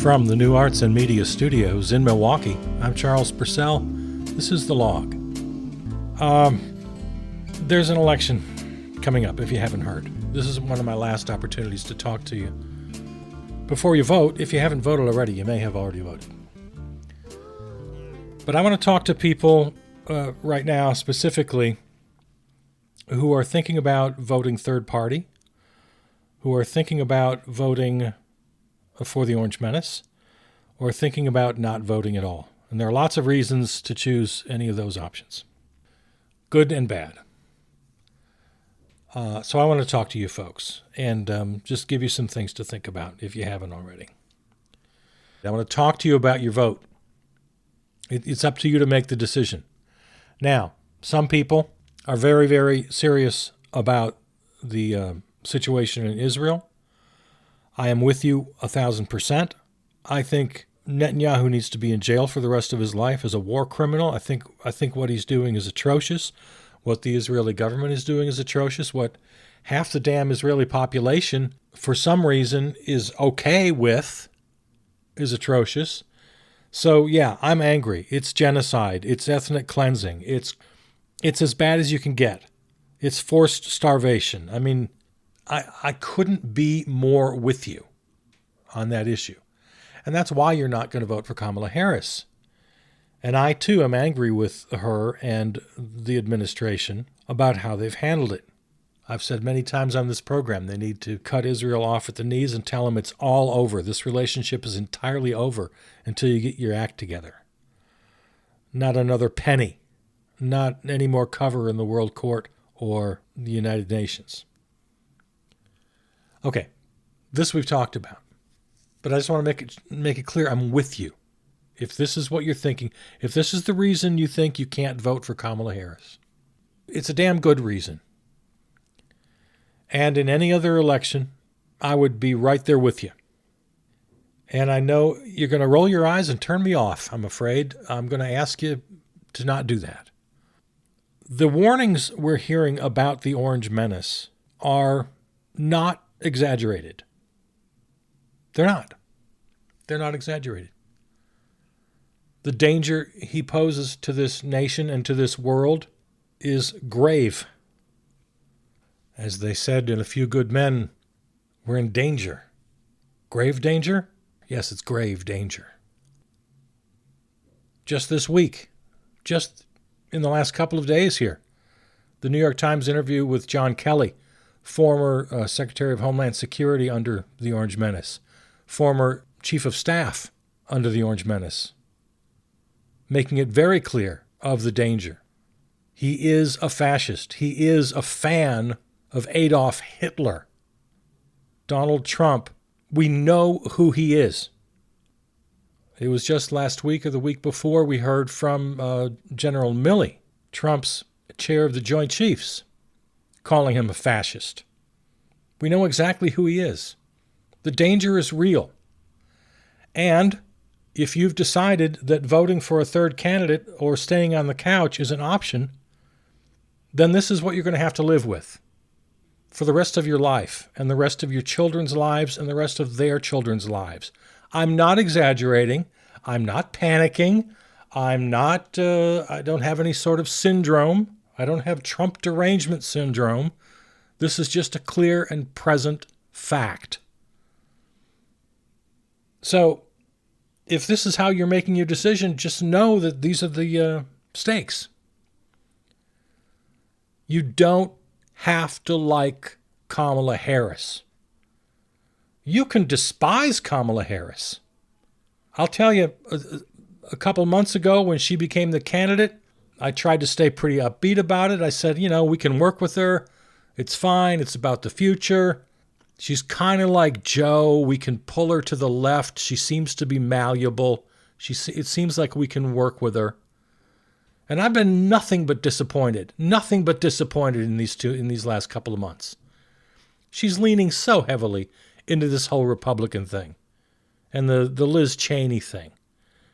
From the New Arts and Media Studios in Milwaukee, I'm Charles Purcell. This is The Log. There's an election coming up, if you haven't heard. This is one of my last opportunities to talk to you. Before you vote, if you haven't voted already, you may have already voted. But I want to talk to people right now specifically who are thinking about voting third party, who are thinking about voting for the Orange Menace, or thinking about not voting at all. And there are lots of reasons to choose any of those options, good and bad. So I want to talk to you folks and just give you some things to think about if you haven't already. I want to talk to you about your vote. It's up to you to make the decision. Now, some people are very, very serious about the situation in Israel. I am with you 1,000%. I think Netanyahu needs to be in jail for the rest of his life as a war criminal. I think what he's doing is atrocious. What the Israeli government is doing is atrocious. What half the damn Israeli population, for some reason, is okay with is atrocious. So, yeah, I'm angry. It's genocide. It's ethnic cleansing. It's as bad as you can get. It's forced starvation. I mean, I couldn't be more with you on that issue. And that's why you're not going to vote for Kamala Harris. And I, too, am angry with her and the administration about how they've handled it. I've said many times on this program, they need to cut Israel off at the knees and tell them it's all over. This relationship is entirely over until you get your act together. Not another penny. Not any more cover in the World Court or the United Nations. Okay, this we've talked about. But I just want to make it clear I'm with you. If this is what you're thinking, if this is the reason you think you can't vote for Kamala Harris, it's a damn good reason. And in any other election, I would be right there with you. And I know you're going to roll your eyes and turn me off, I'm afraid. I'm going to ask you to not do that. The warnings we're hearing about the Orange Menace are not exaggerated. They're not. They're not exaggerated. The danger he poses to this nation and to this world is grave. As they said in A Few Good Men, we're in danger. Grave danger? Yes, it's grave danger. Just this week, just in the last couple of days here, the New York Times interview with John Kelly, former Secretary of Homeland Security under the Orange Menace, former Chief of Staff under the Orange Menace, making it very clear of the danger. He is a fascist. He is a fan of Adolf Hitler. Donald Trump, we know who he is. It was just last week or the week before we heard from General Milley, Trump's chair of the Joint Chiefs, calling him a fascist. We know exactly who he is. The danger is real. And if you've decided that voting for a third candidate or staying on the couch is an option, then this is what you're going to have to live with for the rest of your life and the rest of your children's lives and the rest of their children's lives. I'm not exaggerating. I'm not panicking. I don't have any sort of syndrome. I don't have Trump derangement syndrome. This is just a clear and present fact. So, if this is how you're making your decision, just know that these are the stakes. You don't have to like Kamala Harris. You can despise Kamala Harris. I'll tell you, a couple months ago when she became the candidate, I tried to stay pretty upbeat about it. I said, we can work with her. It's fine. It's about the future. She's kind of like Joe. We can pull her to the left. She seems to be malleable. It seems like we can work with her. And I've been nothing but disappointed in these last couple of months. She's leaning so heavily into this whole Republican thing and the Liz Cheney thing.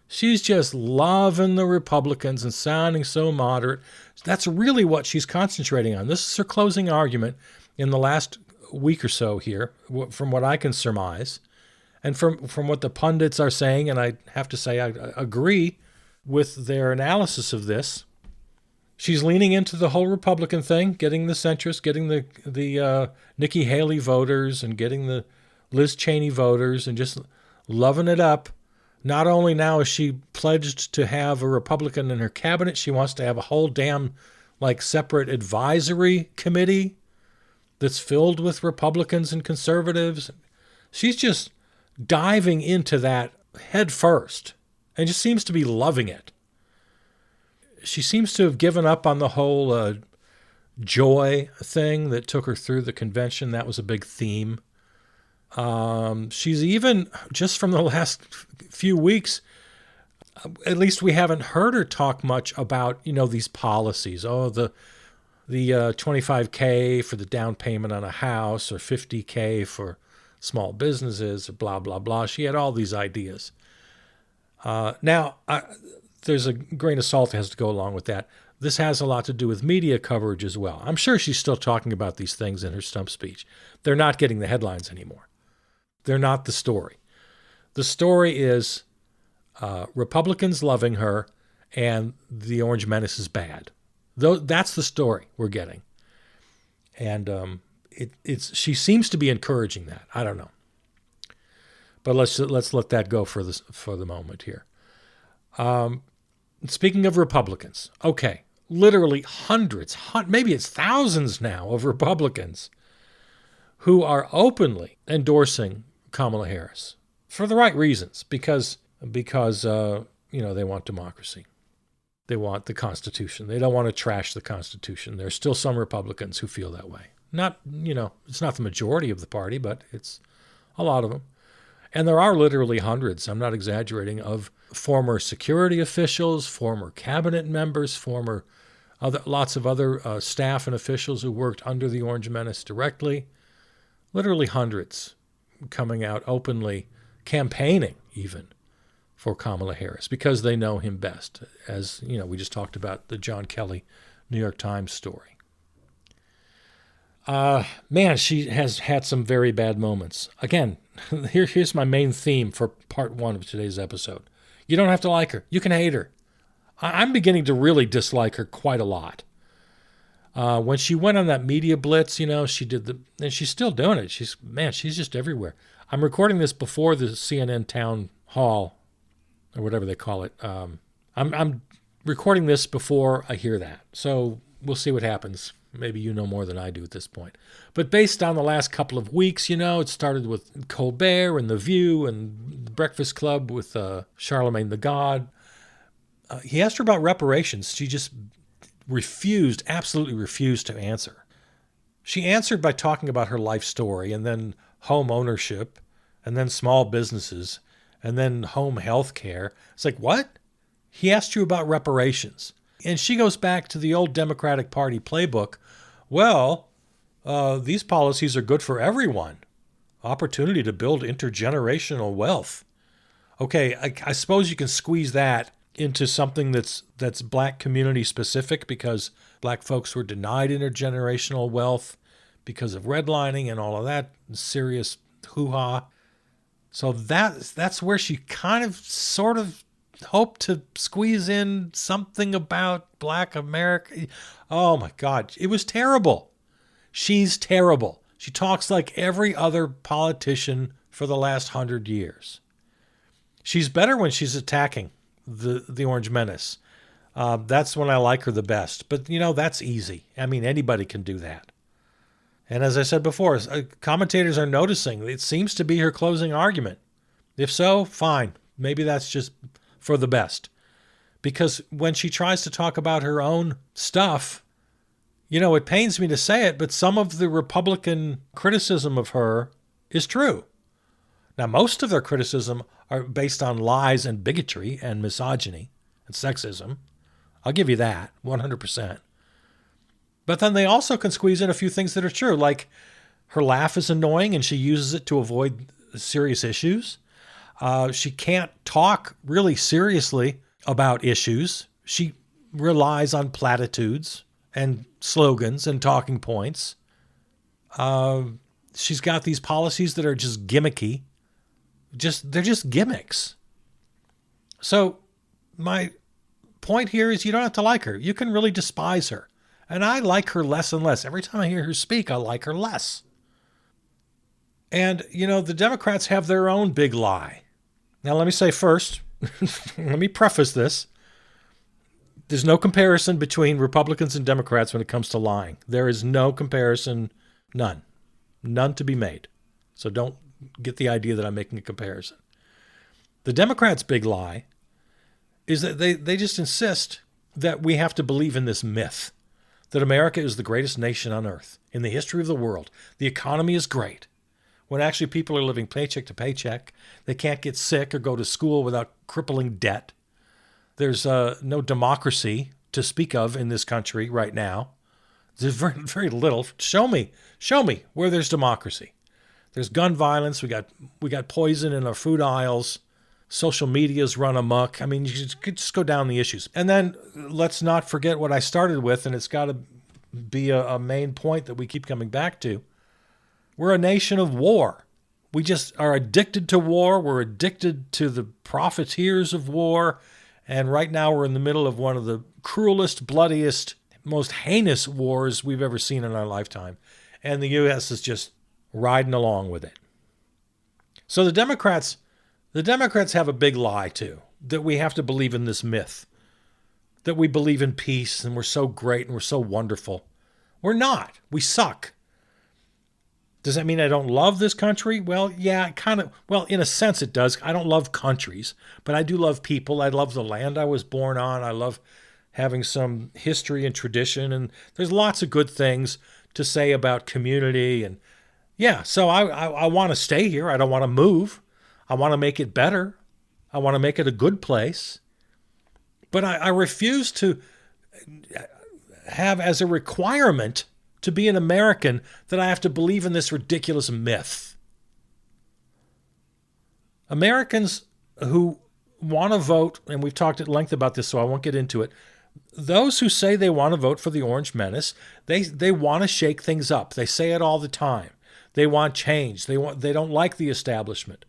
She's just loving the Republicans and sounding so moderate. That's really what she's concentrating on. This is her closing argument in the last week or so here, from what I can surmise. And from what the pundits are saying, and I have to say I agree with their analysis of this, she's leaning into the whole Republican thing, getting the centrists, getting the Nikki Haley voters, and getting the Liz Cheney voters, and just loving it up. Not only now is she pledged to have a Republican in her cabinet, she wants to have a whole damn separate advisory committee that's filled with Republicans and conservatives. She's just diving into that head first and just seems to be loving it. She seems to have given up on the whole joy thing that took her through the convention. That was a big theme. She's even, just from the last few weeks, at least we haven't heard her talk much about, these policies. Oh, the $25K for the down payment on a house, or $50K for small businesses, or blah, blah, blah. She had all these ideas. Now, there's a grain of salt that has to go along with that. This has a lot to do with media coverage as well. I'm sure she's still talking about these things in her stump speech. They're not getting the headlines anymore. They're not the story. The story is Republicans loving her and the Orange Menace is bad. That's the story we're getting. And she seems to be encouraging that. I don't know. But let's let that go for the moment here. Speaking of Republicans, okay, literally hundreds, maybe it's thousands now of Republicans who are openly endorsing Kamala Harris for the right reasons, because they want democracy. They want the Constitution. They don't want to trash the Constitution. There's still some Republicans who feel that way. It's not the majority of the party, but it's a lot of them. And there are literally hundreds, I'm not exaggerating, of former security officials, former cabinet members, lots of other staff and officials who worked under the Orange Menace directly. Literally hundreds coming out openly, campaigning even for Kamala Harris because they know him best. As we just talked about the John Kelly New York Times story. Man, she has had some very bad moments. Again, here's my main theme for part 1 of today's episode. You don't have to like her. You can hate her. I'm beginning to really dislike her quite a lot. When she went on that media blitz, she did and she's still doing it. She's just everywhere. I'm recording this before the CNN town hall, or whatever they call it. I'm recording this before I hear that. So we'll see what happens. Maybe you know more than I do at this point. But based on the last couple of weeks, it started with Colbert and The View and The Breakfast Club with Charlemagne the God. He asked her about reparations. She just absolutely refused to answer. She answered by talking about her life story, and then home ownership, and then small businesses, and then home health care. It's like, what? He asked you about reparations. And she goes back to the old Democratic Party playbook. Well, these policies are good for everyone. Opportunity to build intergenerational wealth. Okay, I suppose you can squeeze that into something that's black community specific, because black folks were denied intergenerational wealth because of redlining and all of that serious hoo-ha. So that's where she kind of sort of hoped to squeeze in something about black America. Oh my God, it was terrible. She's terrible. She talks like every other politician for the last 100 years. She's better when she's attacking the Orange Menace. That's when I like her the best. But, that's easy. I mean, anybody can do that. And as I said before, commentators are noticing it seems to be her closing argument. If so, fine. Maybe that's just for the best. Because when she tries to talk about her own stuff, it pains me to say it, but some of the Republican criticism of her is true. Now, most of their criticism are based on lies and bigotry and misogyny and sexism. I'll give you that, 100%. But then they also can squeeze in a few things that are true, like her laugh is annoying and she uses it to avoid serious issues. She can't talk really seriously about issues. She relies on platitudes and slogans and talking points. She's got these policies that are just gimmicky. they're just gimmicks. So my point here is you don't have to like her. You can really despise her. And I like her less and less. Every time I hear her speak, I like her less. And, the Democrats have their own big lie. Now, let me say first, let me preface this. There's no comparison between Republicans and Democrats when it comes to lying. There is no comparison, none. None to be made. So don't get the idea that I'm making a comparison. The Democrats' big lie is that they just insist that we have to believe in this myth, that America is the greatest nation on earth in the history of the world. The economy is great. When actually people are living paycheck to paycheck, they can't get sick or go to school without crippling debt. There's no democracy to speak of in this country right now. There's very, very little. Show me where there's democracy. There's gun violence. We got poison in our food aisles. Social media's run amok. I mean, you could just go down the issues. And then let's not forget what I started with, and it's got to be a main point that we keep coming back to. We're a nation of war. We just are addicted to war. We're addicted to the profiteers of war. And right now we're in the middle of one of the cruelest, bloodiest, most heinous wars we've ever seen in our lifetime. And the U.S. is just riding along with it. So the Democrats have a big lie, too, that we have to believe in this myth, that we believe in peace and we're so great and we're so wonderful. We're not. We suck. Does that mean I don't love this country? Well, yeah, in a sense it does. I don't love countries, but I do love people. I love the land I was born on. I love having some history and tradition, and there's lots of good things to say about community. And yeah, so I want to stay here. I don't want to move. I want to make it better. I want to make it a good place. But I refuse to have as a requirement to be an American that I have to believe in this ridiculous myth. Americans who want to vote, and we've talked at length about this, so I won't get into it. Those who say they want to vote for the Orange Menace, they want to shake things up. They say it all the time. They want change. They don't like the establishment.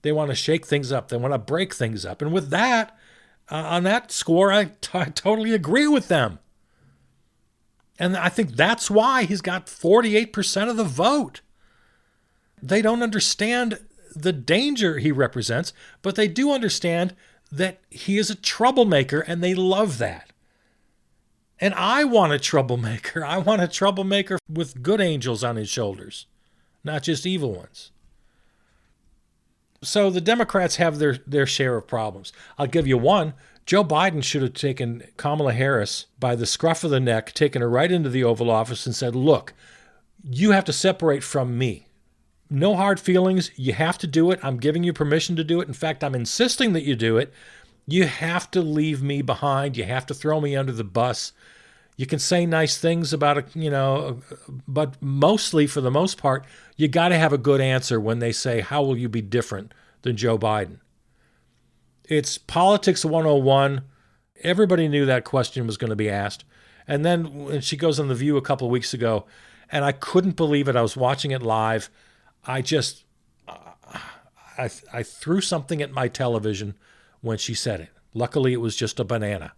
They want to shake things up. They want to break things up. And with that, on that score, I totally agree with them. And I think that's why he's got 48% of the vote. They don't understand the danger he represents, but they do understand that he is a troublemaker, and they love that. And I want a troublemaker. I want a troublemaker with good angels on his shoulders, not just evil ones. So the Democrats have their share of problems. I'll give you one. Joe Biden should have taken Kamala Harris by the scruff of the neck, taken her right into the Oval Office and said, look, you have to separate from me. No hard feelings. You have to do it. I'm giving you permission to do it. In fact, I'm insisting that you do it. You have to leave me behind. You have to throw me under the bus. You can say nice things about it, but mostly, for the most part, you got to have a good answer when they say, how will you be different than Joe Biden? It's politics 101. Everybody knew that question was going to be asked. And then when she goes on The View a couple of weeks ago, and I couldn't believe it. I was watching it live. I threw something at my television when she said it. Luckily, it was just a banana.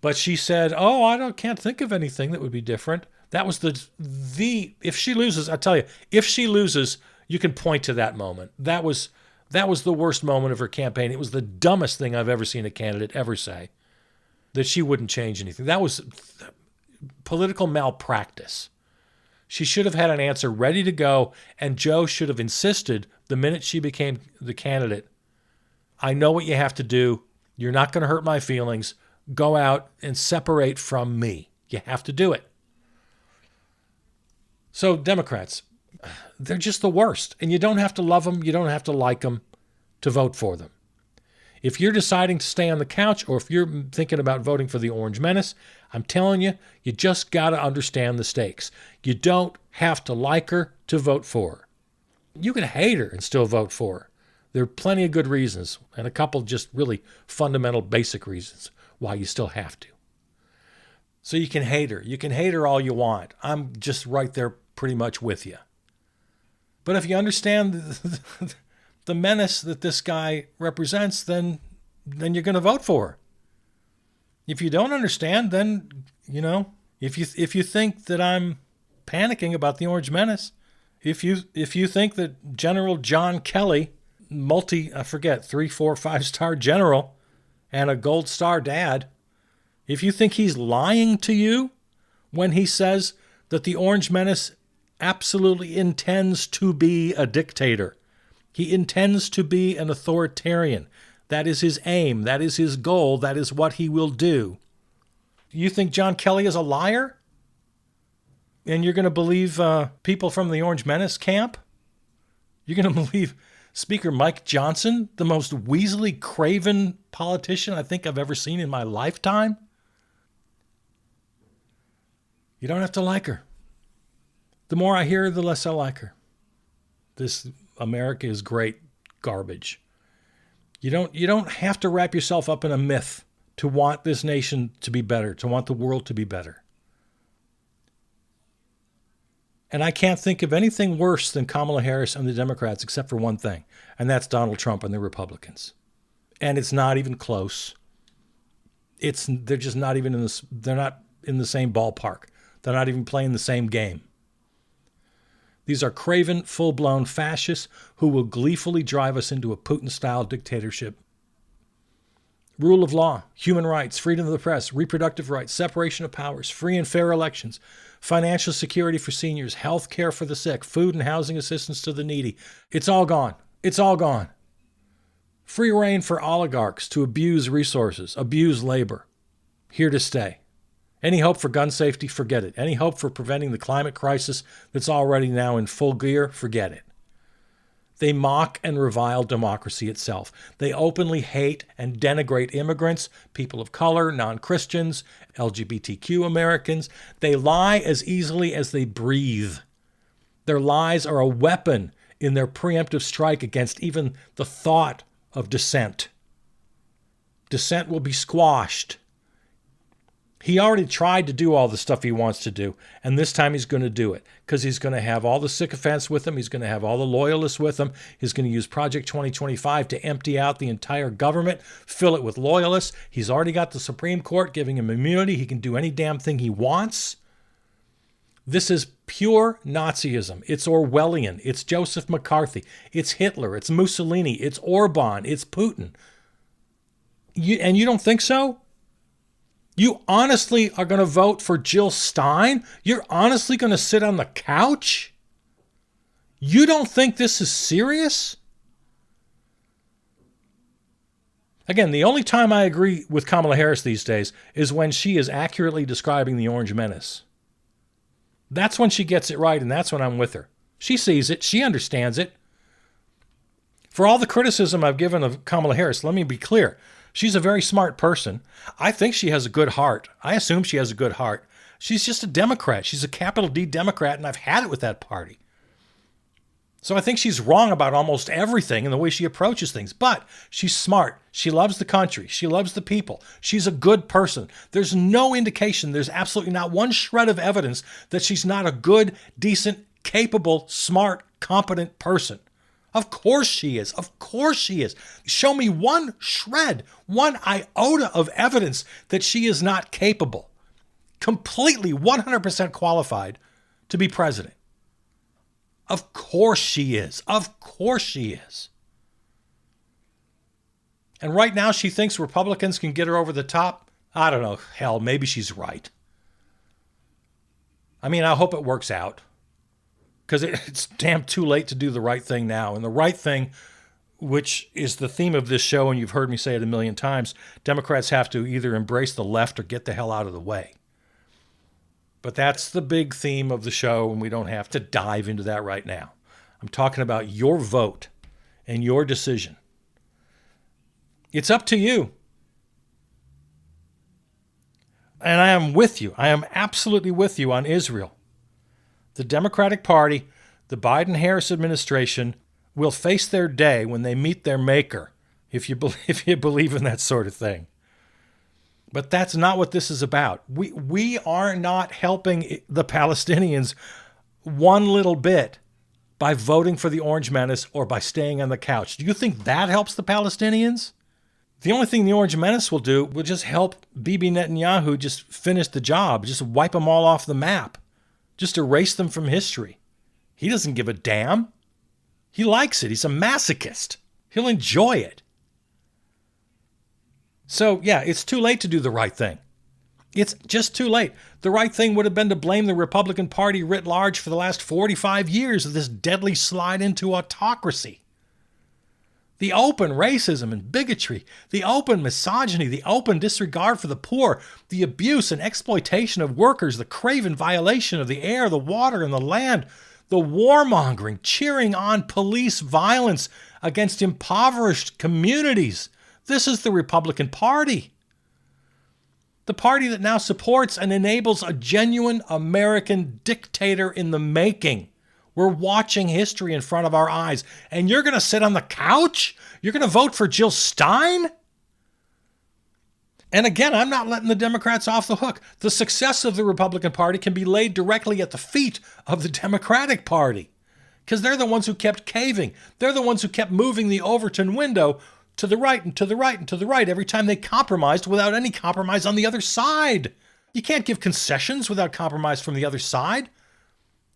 But she said, can't think of anything that would be different. That was if she loses, I tell you, if she loses, you can point to that moment. That was the worst moment of her campaign. It was the dumbest thing I've ever seen a candidate ever say, that she wouldn't change anything. That was political malpractice. She should have had an answer ready to go, and Joe should have insisted the minute she became the candidate, I know what you have to do. You're not going to hurt my feelings. Go out and separate from me. You have to do it. So Democrats, they're just the worst. And you don't have to love them. You don't have to like them to vote for them. If you're deciding to stay on the couch, or if you're thinking about voting for the Orange Menace, I'm telling you, you just got to understand the stakes. You don't have to like her to vote for her. You can hate her and still vote for her. There are plenty of good reasons, and a couple just really fundamental, basic reasons why you still have to. So you can hate her. You can hate her all you want. I'm just right there pretty much with you. But if you understand the menace that this guy represents, then you're going to vote for her. If you don't understand, then, if you think that I'm panicking about the Orange Menace, if you think that General John Kelly, 3, 4, 5-star general and a gold star dad, if you think he's lying to you when he says that the Orange Menace absolutely intends to be a dictator, he intends to be an authoritarian, that is his aim, that is his goal, that is what he will do. You think John Kelly is a liar? And you're going to believe people from the Orange Menace camp? You're going to believe Speaker Mike Johnson, the most weaselly, craven politician I think I've ever seen in my lifetime? You don't have to like her. The more I hear her, the less I like her. This America is great garbage. You don't have to wrap yourself up in a myth to want this nation to be better, to want the world to be better. And I can't think of anything worse than Kamala Harris and the Democrats except for one thing, and that's Donald Trump and the Republicans. And it's not even close. They're just not even they're not in the same ballpark. They're not even playing the same game. These are craven, full-blown fascists who will gleefully drive us into a Putin-style dictatorship. Rule of law, human rights, freedom of the press, reproductive rights, separation of powers, free and fair elections, financial security for seniors, health care for the sick, food and housing assistance to the needy. It's all gone. It's all gone. Free reign for oligarchs to abuse resources, abuse labor. Here to stay. Any hope for gun safety? Forget it. Any hope for preventing the climate crisis that's already now in full gear? Forget it. They mock and revile democracy itself. They openly hate and denigrate immigrants, people of color, non-Christians, LGBTQ Americans. They lie as easily as they breathe. Their lies are a weapon in their preemptive strike against even the thought of dissent. Dissent will be squashed. He already tried to do all the stuff he wants to do, and this time he's going to do it because he's going to have all the sycophants with him. He's going to have all the loyalists with him. He's going to use Project 2025 to empty out the entire government, fill it with loyalists. He's already got the Supreme Court giving him immunity. He can do any damn thing he wants. This is pure Nazism. It's Orwellian. It's Joseph McCarthy. It's Hitler. It's Mussolini. It's Orban. It's Putin. And you don't think so? You honestly are going to vote for Jill Stein? You're honestly going to sit on the couch? You don't think this is serious? Again, the only time I agree with Kamala Harris these days is when she is accurately describing the Orange Menace. That's when she gets it right, and that's when I'm with her. She sees it. She understands it. For all the criticism I've given of Kamala Harris, let me be clear. She's a very smart person. I think she has a good heart. I assume she has a good heart. She's just a Democrat. She's a capital D Democrat, and I've had it with that party. So I think she's wrong about almost everything in the way she approaches things. But she's smart. She loves the country. She loves the people. She's a good person. There's no indication, there's absolutely not one shred of evidence that she's not a good, decent, capable, smart, competent person. Of course she is. Of course she is. Show me one shred, one iota of evidence that she is not capable, completely 100% qualified to be president. Of course she is. Of course she is. And right now she thinks Republicans can get her over the top. I don't know. Hell, maybe she's right. I mean, I hope it works out. Because it's damn too late to do the right thing now. And the right thing, which is the theme of this show, and you've heard me say it a million times, Democrats have to either embrace the left or get the hell out of the way. But that's the big theme of the show, and we don't have to dive into that right now. I'm talking about your vote and your decision. It's up to you. And I am with you. I am absolutely with you on Israel. The Democratic Party, the Biden-Harris administration will face their day when they meet their maker, if you believe in that sort of thing. But that's not what this is about. We are not helping the Palestinians one little bit by voting for the Orange Menace or by staying on the couch. Do you think that helps the Palestinians? The only thing the Orange Menace will do will just help Bibi Netanyahu just finish the job, just wipe them all off the map, just erase them from history. He doesn't give a damn. He likes it. He's a masochist. He'll enjoy it. So, yeah, it's too late to do the right thing. It's just too late. The right thing would have been to blame the Republican Party writ large for the last 45 years of this deadly slide into autocracy. The open racism and bigotry, the open misogyny, the open disregard for the poor, the abuse and exploitation of workers, the craven violation of the air, the water, and the land, the warmongering, cheering on police violence against impoverished communities. This is the Republican Party. The party that now supports and enables a genuine American dictator in the making. We're watching history in front of our eyes. And you're going to sit on the couch? You're going to vote for Jill Stein? And again, I'm not letting the Democrats off the hook. The success of the Republican Party can be laid directly at the feet of the Democratic Party. Because they're the ones who kept caving. They're the ones who kept moving the Overton window to the right and to the right and to the right every time they compromised without any compromise on the other side. You can't give concessions without compromise from the other side.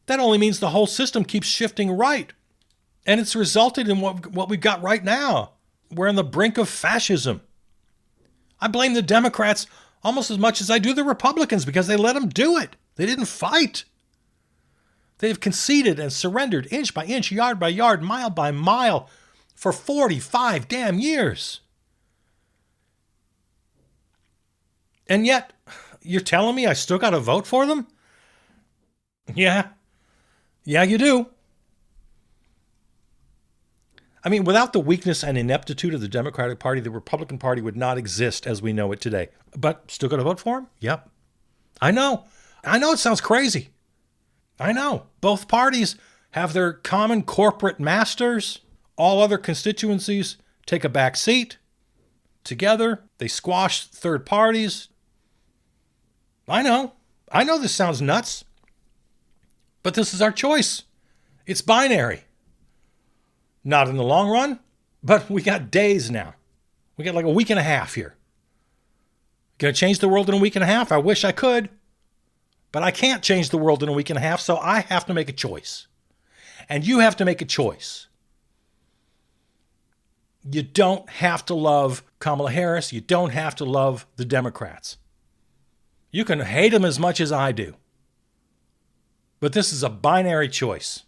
That only means the whole system keeps shifting right. And it's resulted in what we've got right now. We're on the brink of fascism. I blame the Democrats almost as much as I do the Republicans because they let them do it. They didn't fight. They've conceded and surrendered inch by inch, yard by yard, mile by mile for 45 damn years. And yet, you're telling me I still got to vote for them? Yeah. Yeah, you do. I mean, without the weakness and ineptitude of the Democratic Party, the Republican Party would not exist as we know it today. But still going to vote for him? Yep. I know. I know it sounds crazy. I know. Both parties have their common corporate masters. All other constituencies take a back seat. Together, they squash third parties. I know. I know this sounds nuts. But this is our choice. It's binary. Not in the long run, but we got days now. We got like a week and a half here. Gonna change the world in a week and a half? I wish I could. But I can't change the world in a week and a half, so I have to make a choice. And you have to make a choice. You don't have to love Kamala Harris. You don't have to love the Democrats. You can hate them as much as I do. But this is a binary choice.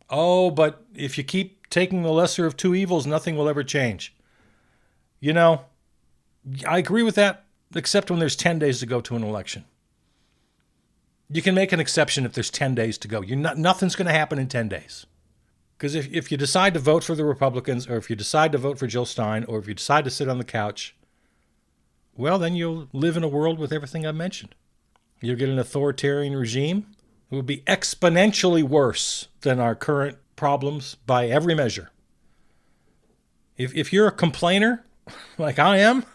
Oh, but if you keep taking the lesser of two evils, nothing will ever change. You know, I agree with that, except when there's 10 days to go to an election. You can make an exception if there's 10 days to go. Nothing's going to happen in 10 days. Because if you decide to vote for the Republicans, or if you decide to vote for Jill Stein, or if you decide to sit on the couch, well, then you'll live in a world with everything I mentioned. You'll get an authoritarian regime. It will be exponentially worse than our current problems by every measure. If you're a complainer, like I am,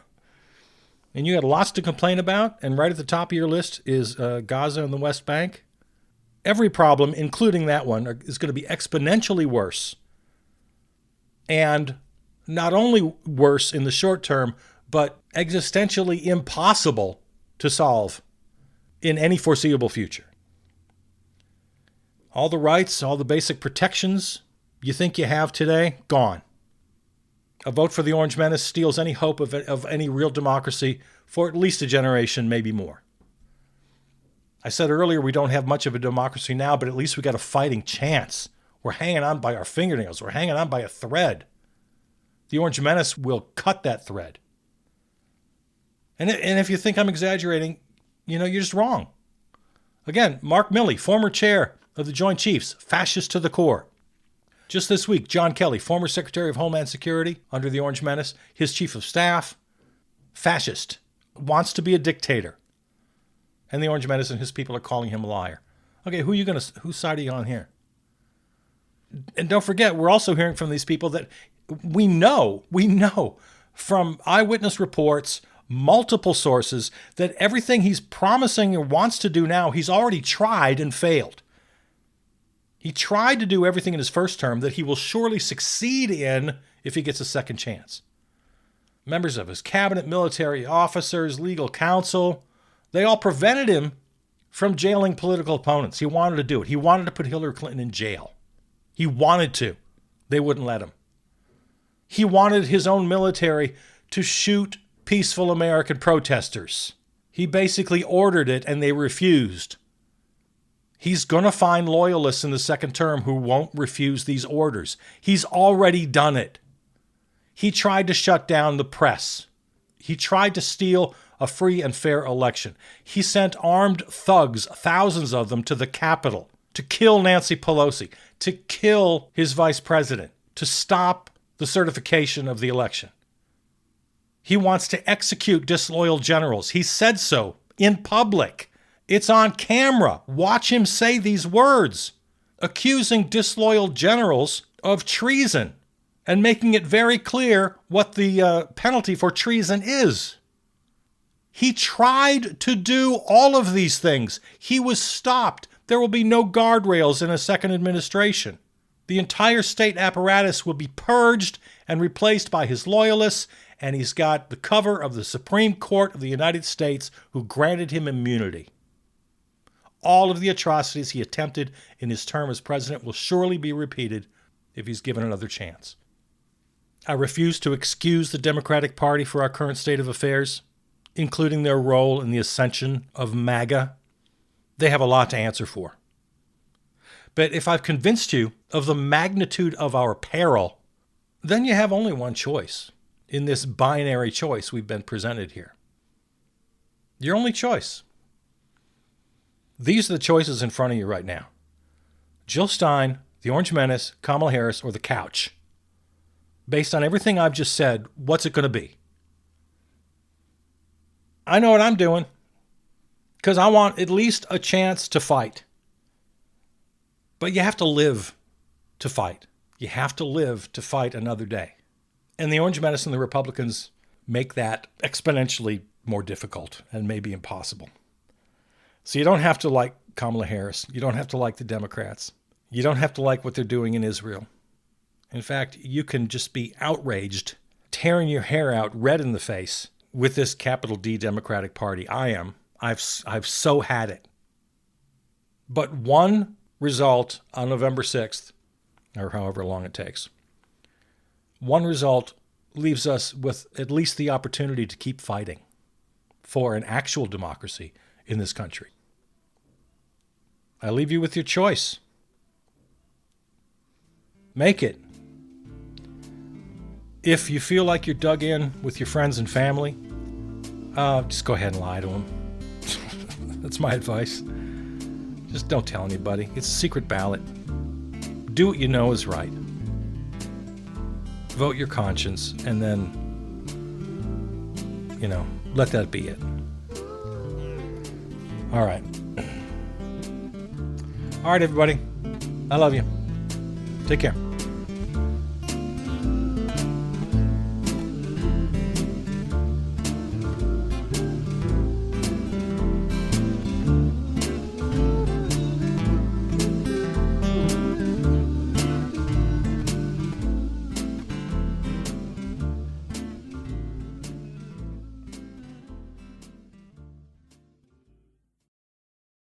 and you got lots to complain about, and right at the top of your list is Gaza and the West Bank, every problem, including that one, is going to be exponentially worse. And not only worse in the short term, but existentially impossible to solve in any foreseeable future. All the rights, all the basic protections you think you have today, gone. A vote for the Orange Menace steals any hope of any real democracy for at least a generation, maybe more. I said earlier we don't have much of a democracy now, but at least we got a fighting chance. We're hanging on by our fingernails. We're hanging on by a thread. The Orange Menace will cut that thread. And if you think I'm exaggerating, you're just wrong. Again, Mark Milley, former chair of the Joint Chiefs, fascist to the core. Just this week, John Kelly, former Secretary of Homeland Security under the Orange Menace, his chief of staff, fascist, wants to be a dictator. And the Orange Menace and his people are calling him a liar. Okay, whose side are you on here? And don't forget, we're also hearing from these people that we know from eyewitness reports, multiple sources, that everything he's promising or wants to do now, he's already tried and failed. He tried to do everything in his first term that he will surely succeed in if he gets a second chance. Members of his cabinet, military officers, legal counsel, they all prevented him from jailing political opponents. He wanted to do it. He wanted to put Hillary Clinton in jail. He wanted to. They wouldn't let him. He wanted his own military to shoot peaceful American protesters. He basically ordered it and they refused. He's going to find loyalists in the second term who won't refuse these orders. He's already done it. He tried to shut down the press. He tried to steal a free and fair election. He sent armed thugs, thousands of them, to the Capitol to kill Nancy Pelosi, to kill his vice president, to stop the certification of the election. He wants to execute disloyal generals. He said so in public. It's on camera. Watch him say these words, accusing disloyal generals of treason and making it very clear what the penalty for treason is. He tried to do all of these things. He was stopped. There will be no guardrails in a second administration. The entire state apparatus will be purged and replaced by his loyalists, and he's got the cover of the Supreme Court of the United States who granted him immunity. All of the atrocities he attempted in his term as president will surely be repeated if he's given another chance. I refuse to excuse the Democratic Party for our current state of affairs, including their role in the ascension of MAGA. They have a lot to answer for. But if I've convinced you of the magnitude of our peril, then you have only one choice in this binary choice we've been presented here. Your only choice. These are the choices in front of you right now. Jill Stein, the Orange Menace, Kamala Harris, or the couch. Based on everything I've just said, what's it going to be? I know what I'm doing, because I want at least a chance to fight. But you have to live to fight. You have to live to fight another day. And the Orange Menace and the Republicans make that exponentially more difficult and maybe impossible. So you don't have to like Kamala Harris. You don't have to like the Democrats. You don't have to like what they're doing in Israel. In fact, you can just be outraged, tearing your hair out red in the face with this capital D Democratic Party. I am. I've so had it. But one result on November 6th, or however long it takes, one result leaves us with at least the opportunity to keep fighting for an actual democracy in this country. I leave you with your choice. Make it. If you feel like you're dug in with your friends and family, just go ahead and lie to them. That's my advice. Just don't tell anybody. It's a secret ballot. Do what you know is right. Vote your conscience, and then, let that be it. All right. All right, everybody. I love you. Take care.